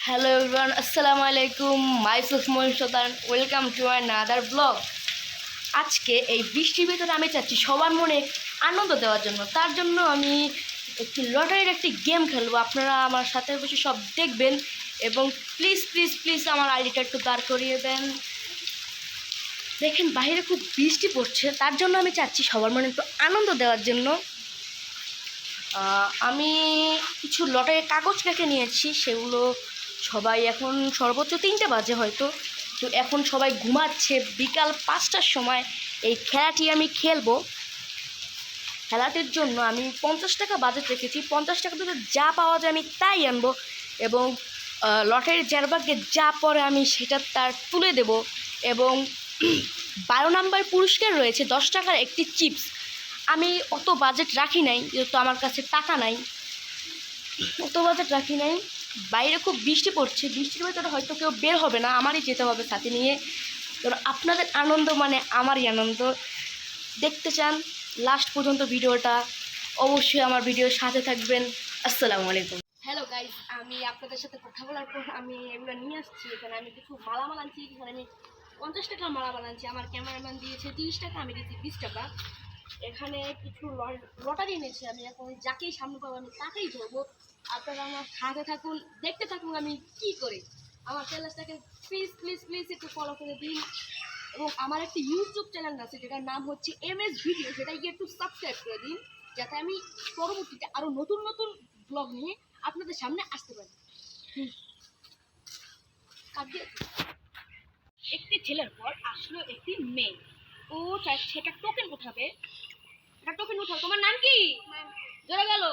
Hello everyone, Assalamu alaikum. Myself Moin Sultan. Welcome to another vlog. আজকে এই বৃষ্টির ভিতরে আমি চাচ্ছি সবার মনে আনন্দ দেওয়ার জন্য। তার জন্য আমি একটি লটারির একটি গেম খেলবো। আপনারা আমার সাথে বসে সব দেখবেন এবং প্লিজ প্লিজ প্লিজ আমার আইডিটা একটু দাঁড় করিয়ে দেন। দেখেন বাইরে খুব বৃষ্টি পড়ছে, তার জন্য আমি চাচ্ছি সবার মনে একটু আনন্দ দেওয়ার জন্য আমি কিছু লটারির কাগজ কেটে নিয়েছি। সেগুলো সবাই এখন সর্বোচ্চ 3টে বাজে হয়তো, তো এখন সবাই ঘুমাচ্ছে। বিকাল 5টার সময় এই খেলাটি আমি খেলবো। খেলাটির জন্য আমি 50 টাকা বাজেট রেখেছি। 50 টাকা থেকে যা পাওয়া যায় আমি তাই আনবো এবং লটারির যার ভাগ্যে যা পরে আমি সেটা তার তুলে দেব। এবং 12 নম্বর পুরস্কার রয়েছে 10 টাকার একটি চিপস। আমি অত বাজেট রাখি নাই, যেহেতু আমার কাছে টাকা নাই, অত বাজেট রাখি নাই। বাইরে খুব বৃষ্টি পড়ছে, বৃষ্টির ভেতরে হয়তো কেউ বের হবে না, আমারই যেতে হবে সাথে নিয়ে। তো আপনাদের আনন্দ মানে আমারই আনন্দ। দেখতে চান লাস্ট পর্যন্ত ভিডিওটা, অবশ্যই আমার ভিডিওর সাথে থাকবেন। আসসালামু আলাইকুম। হ্যালো গাইজ, আমি আপনাদের সাথে কথা বলার পর আমি এগুলো নিয়ে আসছি। এখানে আমি কিছু মালামাল আনছি। এখানে আমি 50 টাকার মালামাল আনছি। আমার ক্যামেরাম্যান দিয়েছে 30 টাকা, আমি দিয়েছি 20 টাকা। এখানে কিছু লটারি এনেছি। আমি এখন যাকেই সামনে পাবো আমি তাকেই ধরবো। আপনারা আমার সাথে থাকুন, দেখতে থাকুন আমি কি করি। আমার চ্যানেলটাকে প্লিজ প্লিজ প্লিজ একটু ফলো করে দিন এবং আমার একটি ইউটিউব চ্যানেল আছে যেটার নাম হচ্ছে MS ভিডিও, সেটাই গিয়ে একটু সাবস্ক্রাইব করে দিন, যাতে আমি পরবর্তীতে আরও নতুন নতুন ব্লগ নিয়ে আপনাদের সামনে আসতে পারি। একটি ছেলের পর আসলো একটি মেয়ে। ও সেটা টোকেন উঠাবে। এটা টোকেন উঠাও। তোমার নাম কি? জোরে গেল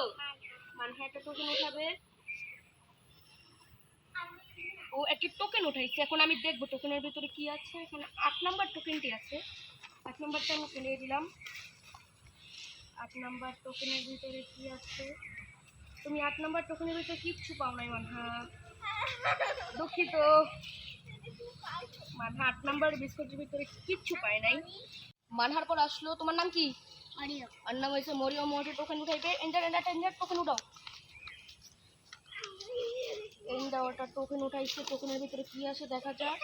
মানে একটা টোকেন উঠাবে। ও একটি টোকেন উঠাইছে। এখন আমি দেখবো টোকেনের ভিতরে কি আছে। এখানে 8 নাম্বার টোকেনটি আছে। 8 নাম্বারটা আমি ফেলিয়ে দিলাম। 8 নাম্বার টোকেনের ভিতরে কি আছে? তুমি 8 নাম্বার টোকেনের ভিতরে কিচ্ছু পাও নাই মানহা, দুঃখিত। মানহা 8 নাম্বার বিস্কুটের ভিতরে কিচ্ছু পায় নাই। মানহার পর আসলো তোমার নাম কি? আর নাম হয়েছে মরিয়ম। মোটে টোকেন উঠাইবে। এন্টার এন্টার এন্টার টোকেন উঠাও। ওটা টোকেন উঠাইছে। টোকেনের ভিতরে কি আছে দেখা যাক।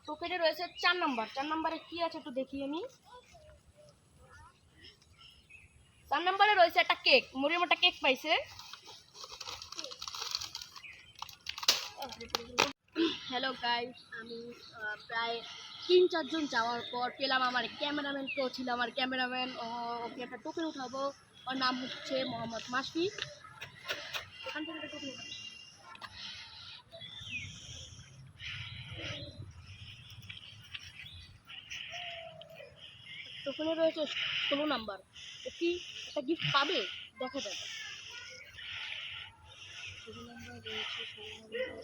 টোকেনে রয়েছে 4 নাম্বার। 4 নাম্বারে কি আছে একটু দেখি আমি। 4 নাম্বারে রয়েছে একটা কেক। মরিয়ম একটা কেক পাইছে। হ্যালো গাইস, আমি প্রায় 3-4 জন যাওয়ার পর পেলাম আমার ক্যামেরাম্যান। কেউ ছিল আমার ক্যামেরাম্যান। ওকে একটা টোকেন উঠাবো। ওর নাম হচ্ছে মোহাম্মদ মাসফি। এখান থেকে একটা টোকেন উঠাবো। টোকেনে রয়েছে 16 নাম্বার। ও কি একটা গিফট পাবে দেখা যাবে। 16 নাম্বার রয়েছে, 16 নাম্বার।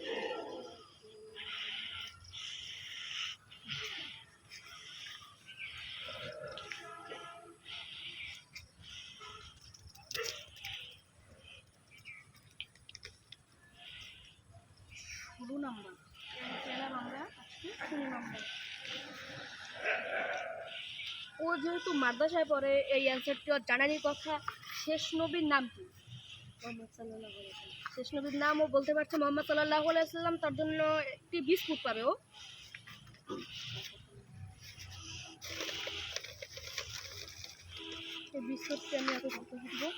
ও যেহেতু মাদ্রাসায় পড়ে, এই অ্যান্সারটি ওর জানারই কথা। শেষ নবীর নাম কি? মোহাম্মদ সাল্লাল্লাহু আলাইহি ওয়াসাল্লাম। শেষ নবীর নাম ও বলতে পারছে মোহাম্মদ সাল্লাল্লাহু আলাইহি ওয়াসাল্লাম। তার জন্য একটি বিস্কুট পাবে ও। এই বিস্কুটটি আমি এত ঘুরতে ঘুরবো।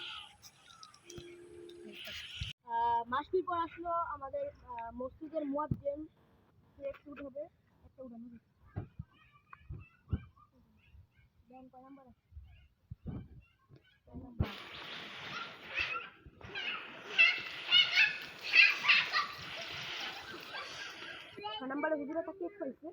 মাসফির পর আসলো আমাদের মসজিদের মুয়াজ্জিন। একটু উঠাবে, একটা উঠানো। দেন কয় নাম্বার আছে? 6 নাম্বারে হুজুর একটা কেক পাইছে।